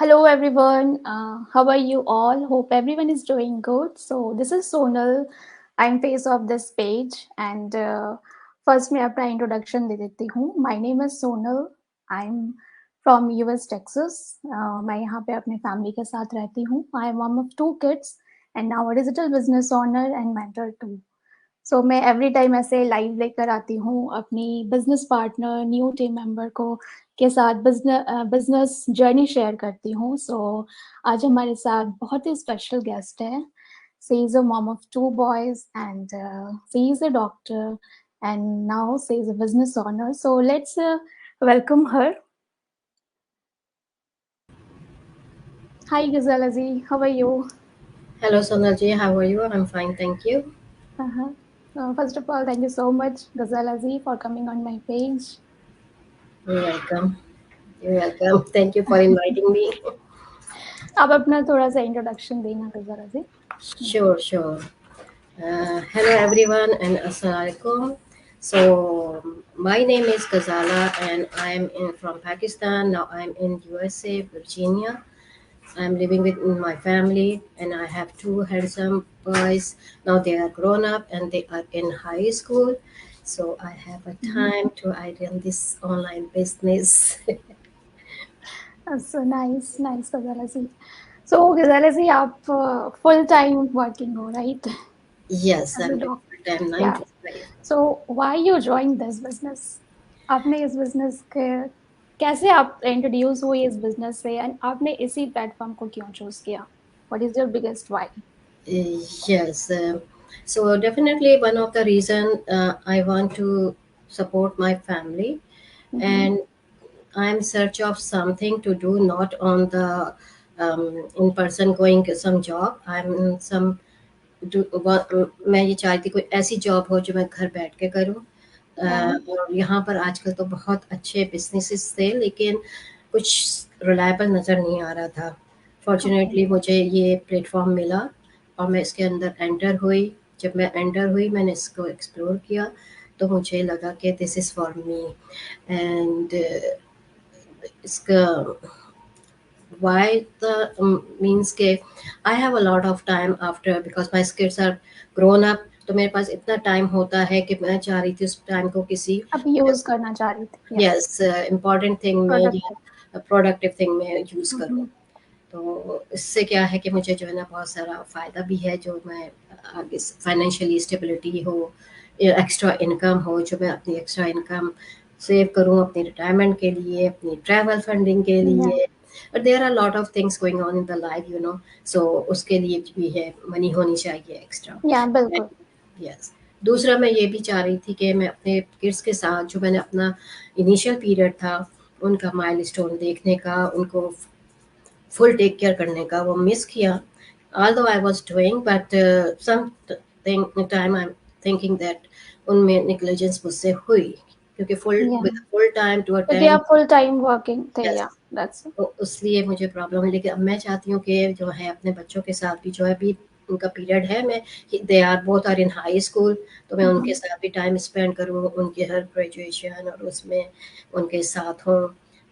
Hello everyone. How are you all? Hope everyone is doing good. So this is Sonal. I'm face of this page and first मैं अपना introduction दे देती हूँ. My name is Sonal. I'm from US Texas. मैं यहाँ पे अपने family के साथ रहती हूँ. I'm mom of two kids and now a digital business owner and mentor too. सो मैं एवरी टाइम ऐसे लाइव लेकर आती हूँ अपनी business partner new team member को के साथ बिजनेस जर्नी शेयर करती हूँ सो आज हमारे साथ बहुत ही स्पेशल गेस्ट है she is a mom of two boys and she is a doctor and now she is a business owner so let's welcome her hi Ghazala ji how are you Hello Sonalji, how are you? I'm fine, thank you. First of all, thank you so much, Gazala ji, for coming on my page. You're welcome. You're welcome. Thank you for inviting me. आप अपना थोड़ा-सा introduction देना ज़रा जी। Sure. Hello everyone and Assalamualaikum. So my name is Ghazala and from Pakistan. Now I'm in USA, Virginia. I'm living with my family and I have two handsome boys. Now they are grown up and they are in high school. So I have a time to I run this online business. So nice Ghazala ji. So Ghazala ji आप full time working हो right? Yes, as a I'm doing doc full time nine या to five. So why you join this business? आपने इस business के कैसे आप introduce हुई इस बिज़नेस से एंड आपने इसी प्लेटफ़ॉर्म को क्यों चूज़ किया? What is your biggest why? Yes, so definitely one of the reason I want to support my family, hmm, hmm. and I'm search of something to do, not on the in person going to some job. I'm some मैं ये चाहती कोई ऐसी job हो जो मैं घर बैठ के करूँ। या और यहाँ पर आजकल तो बहुत अच्छे बिजनेसेस थे लेकिन कुछ रिलायबल नज़र नहीं आ रहा था। ओके। फॉर्चुनेटली मुझे ये प्लेटफॉर्म मिला और मैं इसके अंदर एंटर हुई। जब मैं एंटर हुई मैंने इसको एक्सप्लोर किया तो मुझे लगा कि this is for me and इसका why the means के I have a lot of time after because my kids are grown up तो मेरे पास इतना टाइम होता है कि मैं चाह रही थी उस टाइम को किसी आप यूज़ करना चाह रही थी या यस इम्पोर्टेंट थिंग में प्रोडक्टिव। या प्रोडक्टिव थिंग में यूज़ हुँ, करूँ। हुँ। तो इससे क्या है कि मुझे जो है ना बहुत सारा फ़ायदा भी है जो मैं आगे फाइनेंशियली स्टेबिलिटी हो एक्स्ट्रा इनकम हो जो मैं अपनी एक्स्ट्रा इनकम सेव करूँ अपनी रिटायरमेंट के लिए अपनी ट्रैवल फंडिंग के या लिए और there are lot of things going on in the life so उसके लिए भी है मनी होनी चाहिए एक्स्ट्रा। या बिल्कुल। यस दूसरा मैं ये भी चाह रही थी कि मैं अपने किड्स के साथ जो मैंने अपना इनिशियल पीरियड था उनका माइलस्टोन देखने का उनको फुल टेक केयर करने का वो मिस किया although I was doing but time I'm thinking that उनमें नेग्लिजेंस मुझसे हुई क्योंकि या फुल टाइम टू क्योंकि अटेंड आप फुल टाइम वर्किंग थे यस या दैट्स तो इसलिए मुझे प्रॉब्लम है लेकिन अब मैं चाहती हूँ कि जो है अपने बच्चों के साथ भी जो है अभी उनका पीरियड है मैं they are both are in high school तो मैं उनके साथ भी टाइम स्पेंड करूँ उनके हर ग्रेजुएशन और उसमें उनके साथ हूँ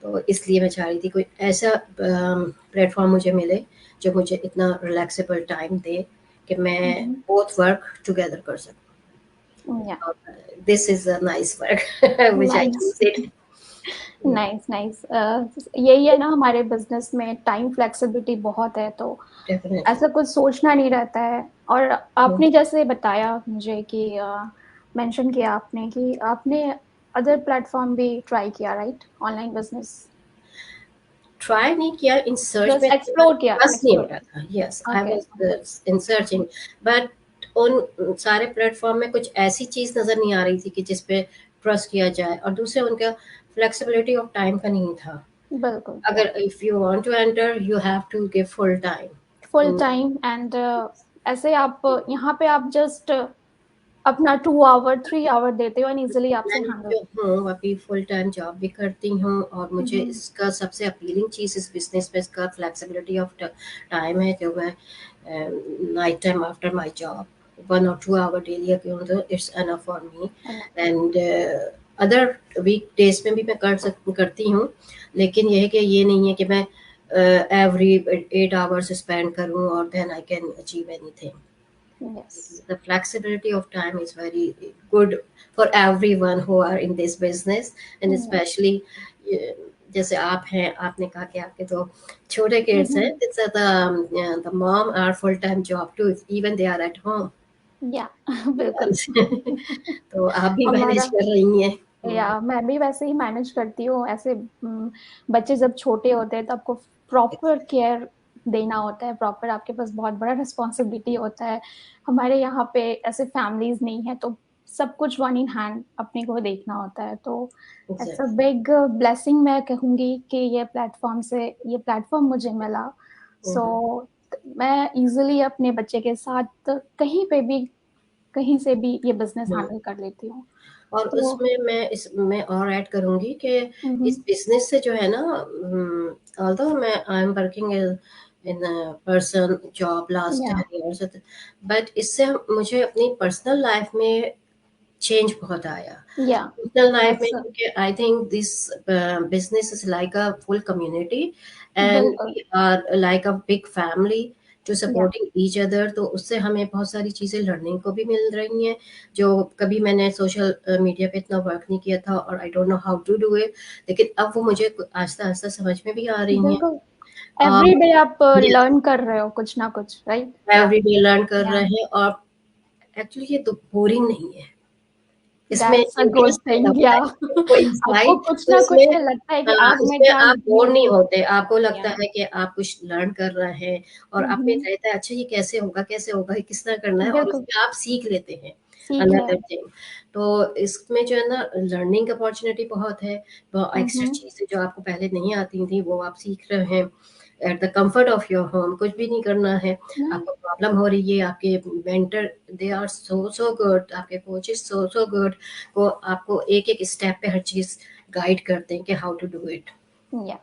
तो इसलिए मैं चाह रही थी कोई ऐसा प्लेटफॉर्म मुझे मिले जो मुझे इतना रिलैक्सेबल टाइम दे कि मैं बोथ वर्क टुगेदर कर या सकूँ और this is a nice work which I nice choose it nice यही है ना हमारे बिजनेस में टाइम फ्लेक्सिबिलिटी बहुत है तो डेफिनेटली ऐसा कुछ सोचना नहीं रहता है और आपने जैसे बताया मुझे कि मेंशन किया आपने कि आपने अदर प्लेटफॉर्म भी ट्राई किया राइट ऑनलाइन बिजनेस ट्राई नहीं किया इन सर्च में जस्ट एक्सप्लोर किया बस नहीं हो एक्सप्लोर रहा था yes I okay was in searching but उन सारे प्लेटफॉर्म में कुछ ऐसी चीज नजर नहीं आ रही थी कि जिस पे ट्रस्ट किया जाए और दूसरे उनका फ्लेक्सिबिलिटी ऑफ टाइम का नहीं था बिल्कुल या अगर if you want to enter you have to give full full time time and ऐसे आप यहाँ पे आप जस्ट अपना 2 आवर 3 आवर देते हो एंड इजिली आपसे मैं हैंडल जो हूँ अभी फुल टाइम जॉब भी करती हूँ और मुझे इसका सबसे अपीलिंग चीज़ इस बिजनेस में इसका फ्लेक्सिबिलिटी ऑफ टाइम है जो मैं night time after my job 1 or 2 hour daily अगर तो it's enough for me and other weekdays में भी मैं करती हूँ लेकिन यह है कि ये नहीं है कि मैं every 8 hours spend करूँ और then I can achieve anything. Yes. The flexibility of time is very good for everyone who are in this business, and Yes. especially uh, जैसे आप हैं, आपने कहा कि आपके दो छोटे kids हैं, Mhm. it's the mom are full time job too, even they are at home. Yeah, बिल्कुल। तो आप भी मैनेज हमारा कर रही हैं। या मैं भी वैसे ही मैनेज करती हूँ ऐसे। बच्चे जब छोटे होते हैं तो आपको प्रॉपर केयर देना होता है, प्रॉपर आपके पास बहुत बड़ा रिस्पॉन्सिबिलिटी होता है। हमारे यहाँ पे ऐसे फैमिलीज नहीं है तो सब कुछ वन इन हैंड अपने को देखना होता है, तो it's a Exactly. Big blessing मैं कहूँगी कि ये प्लेटफॉर्म मुझे मिला। सो Mhm. मैं इजीली अपने बच्चे के साथ कहीं पे भी कहीं से भी ये बिजनेस हम्म। हैंडल कर लेती हूँ। और तो उसमें मैं इसमें और ऐड करूंगी कि हम्म, इस बिजनेस से जो है ना, ऑल्दो मैं I am working in person job last या 10 years, बट इससे मुझे अपनी पर्सनल लाइफ में चेंज बहुत आया। या पर्सनल लाइफ में, दैट्स क्योंकि I think this business is like a full community, and बिल्कुल। We are like a big family to या सपोर्टिंग ईच अदर। तो उससे हमें बहुत सारी चीज़ें लर्निंग को भी मिल रही हैं, जो कभी मैंने सोशल मीडिया पे इतना वर्क नहीं किया था, और I don't know how to do it, लेकिन अब वो मुझे आहिस्ता आहिस्ता समझ में भी आ रही हैं। बिल्कुल, एवरी डे आप यस, लर्न कर रहे हो कुछ ना कुछ, राइट? या एवरी डे लर्न कर या रहे हैं, और एक्चुअली ये तो बोरिंग नहीं है, इसमें दैट्स अ गुड इंटरेस्ट पैदा थिंग। होता या है कोई आपको इंसाइट। कुछ तो ना कुछ इसमें लगता है कि आज मैं उसमें क्या आप बोर नहीं लिखूं। होते, आपको लगता या है कि आप कुछ लर्न कर रहे हैं, और आप में रहता है अच्छा ये कैसे होगा, कैसे होगा, ये किस तरह करना है, और बिल्कुल उसमें आप सीख लेते हैं सीख रहे अनदर हो। थिंग। तो इसमें जो है ना, लर्निंग अपॉर्चुनिटी बहुत है, एक्स्ट्रा हम्म, चीज़ें जो आपको पहले नहीं आती थी वो आप सीख रहे हैं at the comfort of your home. कुछ भी नहीं करना है, आपको प्रॉब्लम हो रही है, आपके mentor they are so so good, आपके कोचेस सो सो गुड, वो आपको एक एक स्टेप पे हर चीज़ गाइड करते हैं कि हाउ टू डू इट। या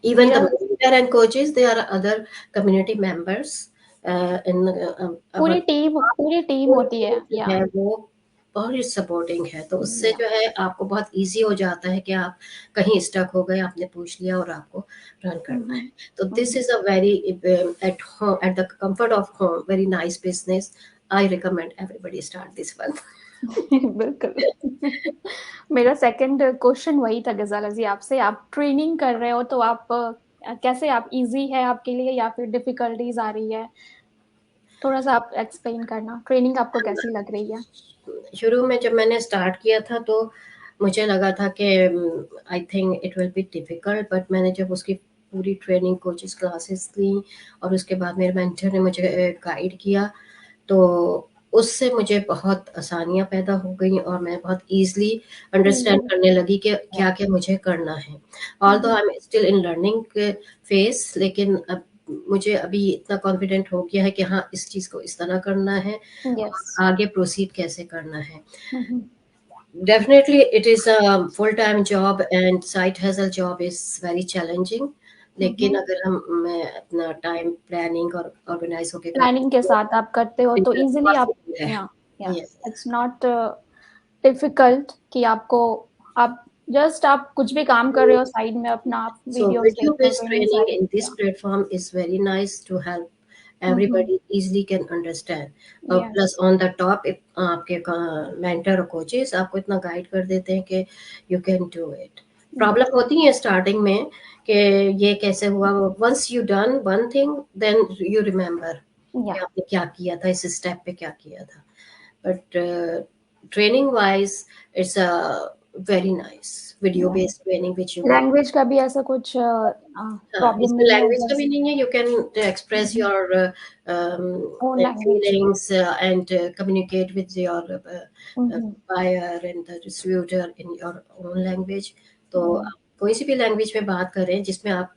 Even the मेरा mentor and coaches, they are other community members in our पूरी टीम पूरी होती टीम है। जो या है वो बहुत सपोर्टिंग है। तो उससे या जो है आपको बहुत ईजी हो जाता है कि आप कहीं स्टक हो गए, आपने पूछ लिया और आपको रन करना है। तो this is a very at home, at the comfort of home, very nice business. I recommend everybody start this one. बिल्कुल। मेरा सेकंड क्वेश्चन वही था गजाला जी आपसे। आप ट्रेनिंग कर रहे हो तो आप कैसे, आप इजी है आपके लिए या फिर डिफिकल्टीज आ रही है? थोड़ा सा आप एक्सप्लेन करना, ट्रेनिंग आपको कैसी लग रही है? शुरू में जब मैंने स्टार्ट किया था तो मुझे लगा था कि I think it will be difficult, but मैंने जब उसकी पूरी ट्रेनिंग, कोचेस क्लासेस ली, और उसके बाद मेरे मेंटर ने मुझे गाइड किया, तो उससे मुझे बहुत आसानियाँ पैदा हो गई, और मैं बहुत ईज़िली अंडरस्टैंड हम्म, करने लगी कि क्या-क्या मुझे करना है। Although I am still in learning phase, लेकिन अब मुझे अभी इतना कॉन्फिडेंट हो गया है कि हाँ, इस चीज़ को इस तरह करना है, यस। और आगे प्रोसीड कैसे करना है। Definitely, it is a full-time job, and side hustle job is very challenging. लेकिन अगर हम मैं अपना टाइम प्लानिंग और ऑर्गेनाइज होके करती प्लानिंग के हूँ, साथ आप करते हो तो इजीली आप, पॉसिबल है। या यस, इट्स नॉट डिफिकल्ट कि आपको, आप जस्ट आप कुछ भी काम कर रहे हो साइड में अपना, आप so वीडियोस देख video रहे हो, based training training side. in this या platform is very nice to help everybody easily can understand, और yes. Plus on the top आपके मेंटर और कोचेस आपको इतना गाइड कर देते हैं कि you can do it. Problem होती है स्टार्टिंग में कि ये कैसे हुआ, once you done one thing then you remember या कि आपने क्या किया था, इस स्टेप पे क्या किया था। But training wise it's a very nice video based training which you get. Language का भी ऐसा कुछ हाँ, प्रॉब्लम इसमें नहीं है लैंग्वेज का भी जैसे नहीं है, you can express your own language. Feelings and communicate with your buyer and the distributor in your own language। तो आप कोई सी भी लैंग्वेज में बात करें जिसमें आप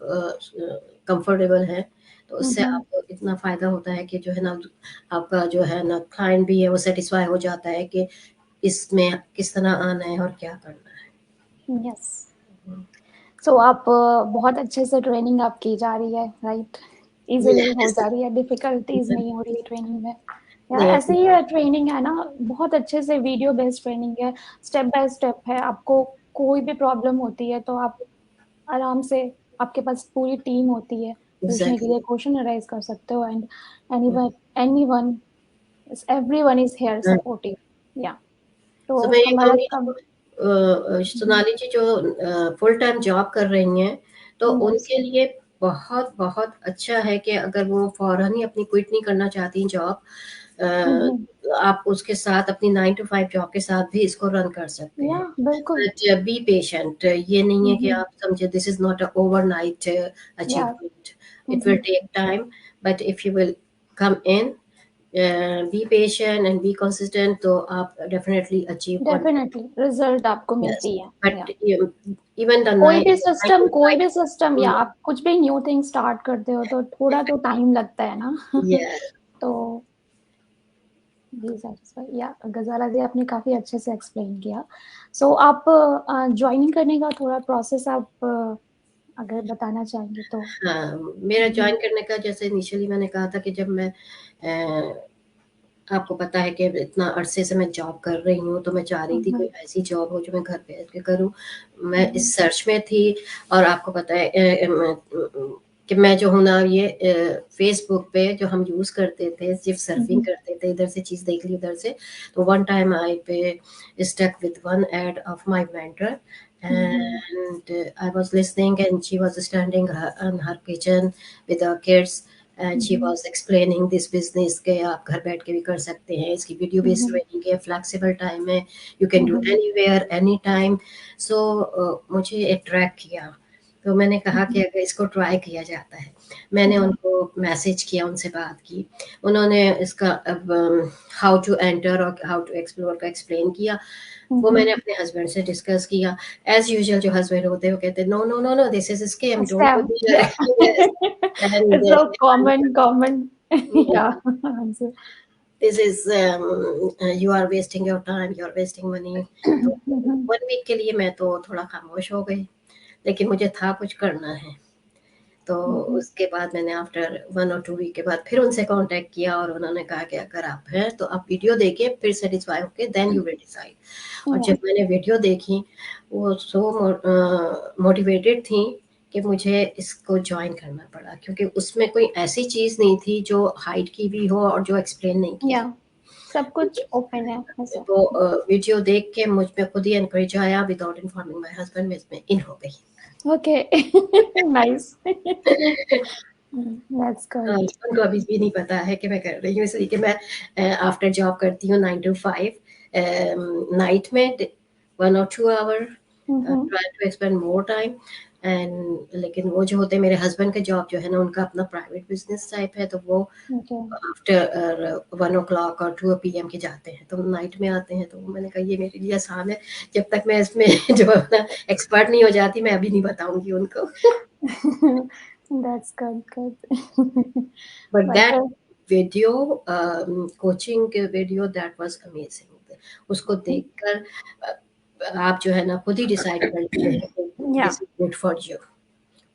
कंफर्टेबल हैं, तो उससे आपको इतना फ़ायदा होता है कि जो है ना, आपका जो है ना क्लाइंट भी है वो सेटिस्फाई हो जाता है कि इसमें किस तरह आना है और क्या करना है। यस। सो आप बहुत अच्छे से ट्रेनिंग आप की जा रही है, राइट? इजीली हो Yes. जा रही है, डिफिकल्टीज नहीं हो रही है ट्रेनिंग में। या Yeah. ऐसे ही ट्रेनिंग है ना, बहुत अच्छे से वीडियो बेस्ड ट्रेनिंग है, स्टेप बाय स्टेप है। आपको कोई भी प्रॉब्लम होती है तो आप आराम से आपके पास पूरी टीम होती है पूछने के एग्जैक्टली। लिए, क्वेश्चन अराइज कर सकते हो, and anyone everyone is here supportive. या सो तो मैं ये हमारा कहूँगी कम। जो सोनाली जी जो फुल टाइम जॉब कर रही हैं, तो यस। उनके लिए बहुत बहुत अच्छा है कि अगर वो फौरन ही अपनी क्विट नहीं करना चाहती जॉब, आप उसके साथ अपनी 9 to 5 जॉब के साथ भी इसको रन कर सकते या हैं। बिल्कुल। बट बी पेशेंट, ये नहीं है कि आप समझे this is not a overnight या। Achievement, it will take time, but if you will come in, be patient and be consistent, तो आप definitely achieve one. Definitely result आपको Yes, मिलती है। but या even the कोई nine, भी nine system, to कोई five, भी सिस्टम, या mm, आप कुछ भी न्यू थिंग स्टार्ट करते हो तो थोड़ा तो टाइम लगता है ना। yeah, तो बी सेटिस्फाइड। या गजाला जी, आपने काफी अच्छे से एक्सप्लेन किया। सो आप ज्वाइनिंग करने का थोड़ा प्रोसेस आप अगर बताना चाहेंगे तो। हाँ, मेरा ज्वाइन करने का जैसे इनिशियली मैंने कहा था कि जब मैं आपको पता है कि इतना अरसे से मैं जॉब कर रही हूँ, तो मैं चाह रही थी कोई ऐसी जॉब हो जो मैं घर बैठ के करूँ। मैं इस सर्च में थी, और आपको पता है कि मैं जो हूँ ना, ये फेसबुक पे जो हम यूज़ करते थे, सिर्फ सर्फिंग करते थे, इधर से चीज़ देख ली उधर से, तो one time I pay stuck with one ad of my mentor, and I was listening, and she was standing in her kitchen with her kids, and she was explaining this business के आप घर बैठ के भी कर सकते हैं, इसकी वीडियो बेस्ड ट्रेनिंग है, फ्लेक्सिबल टाइम है, you can do anywhere any time. So मुझे अट्रैक्ट किया, तो मैंने कहा कि अगर इसको ट्राई किया जाता है, मैंने उनको मैसेज किया, उनसे बात की, उन्होंने इसका अब हाउ टू एंटर और हाउ टू एक्सप्लोर का एक्सप्लेन किया। वो मैंने अपने हस्बैंड से डिस्कस किया, एज यूजुअल जो हस्बैंड होते हैं वो कहते हैं no no no no, this is scam, don't scam. Go या। देयर। इट्स अ कॉमन या and answer. This is you are wasting your time, you are wasting money. तो 1 वीक के लिए मैं तो थोड़ा खामोश हो गई, लेकिन मुझे था कुछ करना है। तो उसके बाद मैंने आफ्टर 1 और 2 वीक के बाद फिर उनसे कांटेक्ट किया, और उन्होंने कहा कि अगर आप हैं तो आप वीडियो देखिए, फिर सेटिस्फाई होके देन यू विल डिसाइड। और जब मैंने वीडियो देखी, वो सो मोटिवेटेड थी कि मुझे इसको ज्वाइन करना पड़ा, क्योंकि उसमें कोई ऐसी चीज़ नहीं थी जो हाइट की भी हो और जो एक्सप्लेन नहीं की या जाए। सब कुछ ओपन है ऐसा। वो वीडियो देख के मुझ में खुद ही एनकरेज आया, विदाउट इन्फॉर्मिंग माय हस्बैंड मैं इसमें इन हो गई। ओके। नाइस। That's good. उनको अभी भी नहीं पता है कि मैं कर रही हूँ, इसलिए कि मैं आफ्टर जॉब करती हूँ 9 to 5 नाइट में 1 or 2 hour, try to spend more time. And लेकिन वो जो होते हैं मेरे हस्बैंड के जॉब जो है ना, उनका अपना प्राइवेट बिजनेस टाइप है, तो वो ओके। आफ्टर 1 o'clock और 2 PM के जाते हैं, तो नाइट में आते हैं। तो मैंने कहा ये मेरे लिए आसान है, जब तक मैं इसमें जो है ना एक्सपर्ट नहीं हो जाती, मैं अभी नहीं बताऊंगी उनको। That's good good. But but that video, coaching के वीडियो, दैट वाज अमेजिंग। उसको देखकर आप जो है ना खुद ही डिसाइड कर लेते हैं कि या this is good for you.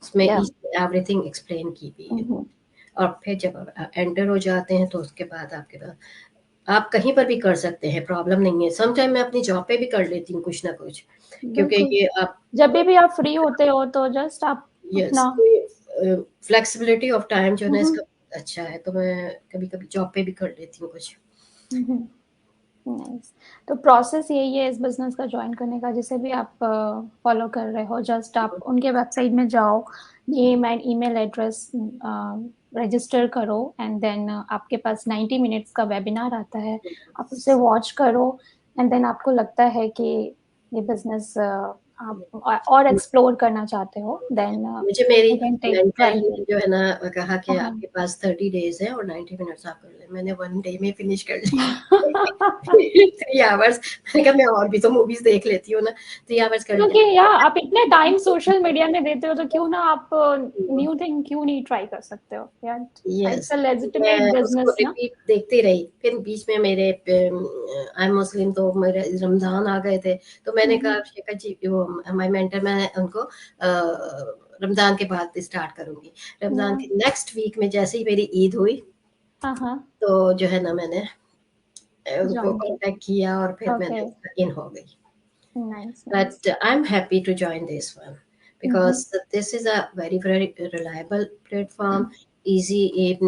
उसमें या एवरीथिंग एक्सप्लेन की हुई है। और फिर जब आप एंटर हो जाते हैं, तो उसके बाद आपके पास आप कहीं पर भी कर सकते हैं, प्रॉब्लम नहीं है। सम टाइम मैं अपनी जॉब पे भी कर लेती हूँ कुछ ना कुछ, क्योंकि बिल्कुल। ये आप जब भी आप फ्री होते हो तो जस्ट आप यस, अपना। फ्लेक्सिबिलिटी ऑफ टाइम जो है ना इसका अच्छा है, तो मैं कभी कभी जॉब पे भी कर लेती हूँ कुछ। नाइस। तो प्रोसेस यही है इस बिजनेस का ज्वाइन करने का, जिसे भी आप फॉलो कर रहे हो, जस्ट आप उनके वेबसाइट में जाओ, name and email address register करो, एंड देन आपके पास 90 मिनट्स का वेबिनार आता है, आप उसे वॉच करो, एंड देन आपको लगता है कि ये बिजनेस आप और एक्सप्लोर करना चाहते हो, देन मुझे मेरी you can take mentor try. ने जो है ना कहा कि हाँ। आपके पास 30 डेज है और 90 मिनट्स आप कर ले। मैंने 1 डे में फिनिश कर लिया। 3 आवर्स। मैंने कहा मैं और भी तो मूवीज देख लेती हूँ ना, 3 आवर्स कर क्योंकि लिया। या आप इतने टाइम सोशल मीडिया में देते हो, तो क्यों ना आप न्यू थिंग क्यों नहीं ट्राई कर सकते हो यार। यस, इट्स अ लेजिटिमेट मैं उसको बिजनेस ना। रिपीट देखती रही। फिर बीच में मेरे आई एम मुस्लिम, तो मेरे रमजान आ गए थे, तो मैंने कहा शेखा जी, वो माय मेंटर, मैं उनको रमजान के बाद स्टार्ट करूंगी। रमजान या। के नेक्स्ट वीक में जैसे ही मेरी ईद हुई, हाँ हाँ। तो जो है ना मैंने उनको ज्वाइन कांटेक्ट किया, और फिर किया। ओके। मैंने इन हो गई। Nice nice. But I am happy to join this one, because this is a very reliable platform, easy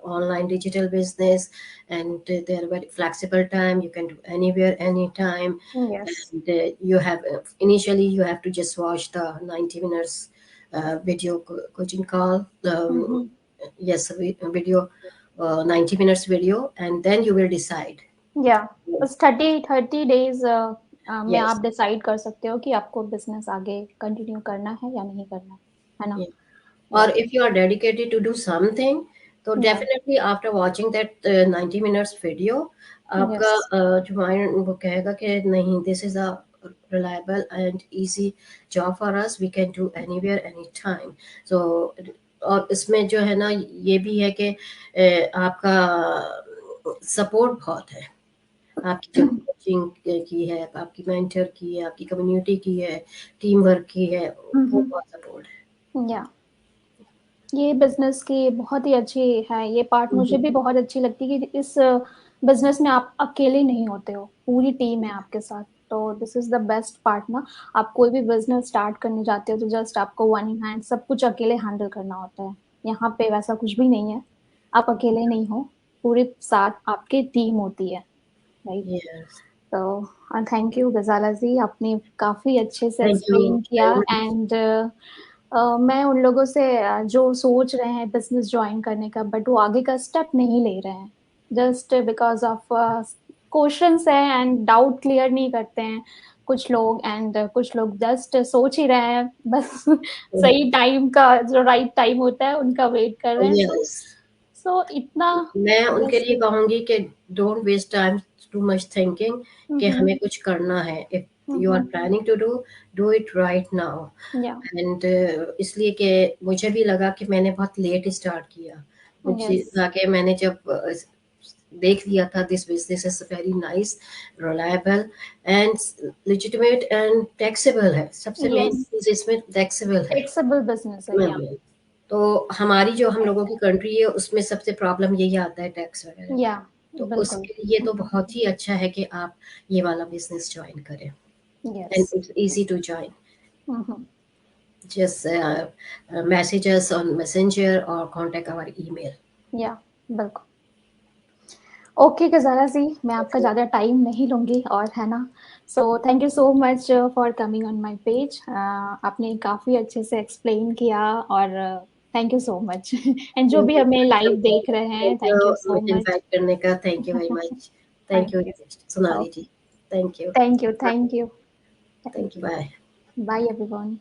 online digital business, and they're very flexible time. You can do anywhere, anytime, Yes. and you have initially you have to just watch the 90 minutes video coaching call. Mm-hmm. Yes, video, 90 minutes video, and then you will decide. या बस 30 days में Yes. आप decide कर सकते हो कि आपको business आगे कंटिन्यू करना है या नहीं करना है ना? Yeah. या Or if you are dedicated to do something, so या definitely after watching that 90 minutes video, आपका यस जो माइंड वो कहेगा कि नहीं, this is a reliable and easy job for us, we can do anywhere anytime. So और इसमें जो है ना ये भी है कि आपका सपोर्ट बहुत है, आपकी जो कोचिंग की है, आपकी मेंटर की है, आपकी कम्युनिटी की है, टीम वर्क की है, वो बहुत सपोर्ट है। या ये बिजनेस की बहुत ही अच्छी है, ये पार्ट मुझे भी बहुत अच्छी लगती है कि इस बिजनेस में आप अकेले नहीं होते हो, पूरी टीम है आपके साथ। तो this is the best part ना। आप कोई भी बिजनेस स्टार्ट करने जाते हो तो जस्ट आपको वन हैंड सब कुछ अकेले हैंडल करना होता है। यहाँ पे वैसा कुछ भी नहीं है, आप अकेले नहीं हो, पूरे साथ आपकी टीम होती है, राइट? Yes. तो थैंक यू गजाला जी, आपने काफी अच्छे से Thank एक्सप्लेन you किया। very much. एंड मैं उन लोगों से जो सोच रहे हैं बिजनेस ज्वाइन करने का बट वो आगे का स्टेप नहीं ले रहे हैं, जस्ट बिकॉज ऑफ क्वेश्चंस है एंड डाउट क्लियर नहीं करते हैं कुछ लोग, एंड कुछ लोग जस्ट सोच ही रहे हैं बस सही टाइम का, जो राइट टाइम होता है उनका वेट कर रहे हैं। सो Yes. सो इतना मैं उनके जस्ट लिए कहूँगी कि don't waste time too much thinking कि हमें कुछ करना है। If you are planning to do it right now. या एंड इसलिए कि मुझे भी लगा कि मैंने बहुत लेट स्टार्ट किया। मुझे यस लगा मैंने जब देख लिया था this business is very nice, reliable and legitimate and taxable है। सबसे मेन यस चीज इसमें टैक्सेबल है। टैक्सेबल बिजनेस है या तो हमारी जो हम लोगों की कंट्री है उसमें सबसे प्रॉब्लम यही आता है टैक्स वगैरह या का। तो बिल्कुल। उसके लिए तो बहुत ही अच्छा है कि आप ये वाला बिजनेस ज्वाइन करें, yes and it's easy to join. Just messages on messenger or contact our email. या बिल्कुल। ओके गजारा जी, मैं आपका Okay. ज़्यादा टाइम नहीं लूँगी और है ना। So thank you so much for coming on my page. आपने काफ़ी अच्छे से एक्सप्लेन किया और thank you so much and जो भी हमें लाइव देख रहे हैं, thank you thank you so मुझे मच। इनवाइट करने का, thank you very much. Thank thank you you. Sonali okay, जी। Thank you. Thank you, thank you. Thank you, bye. Bye everyone.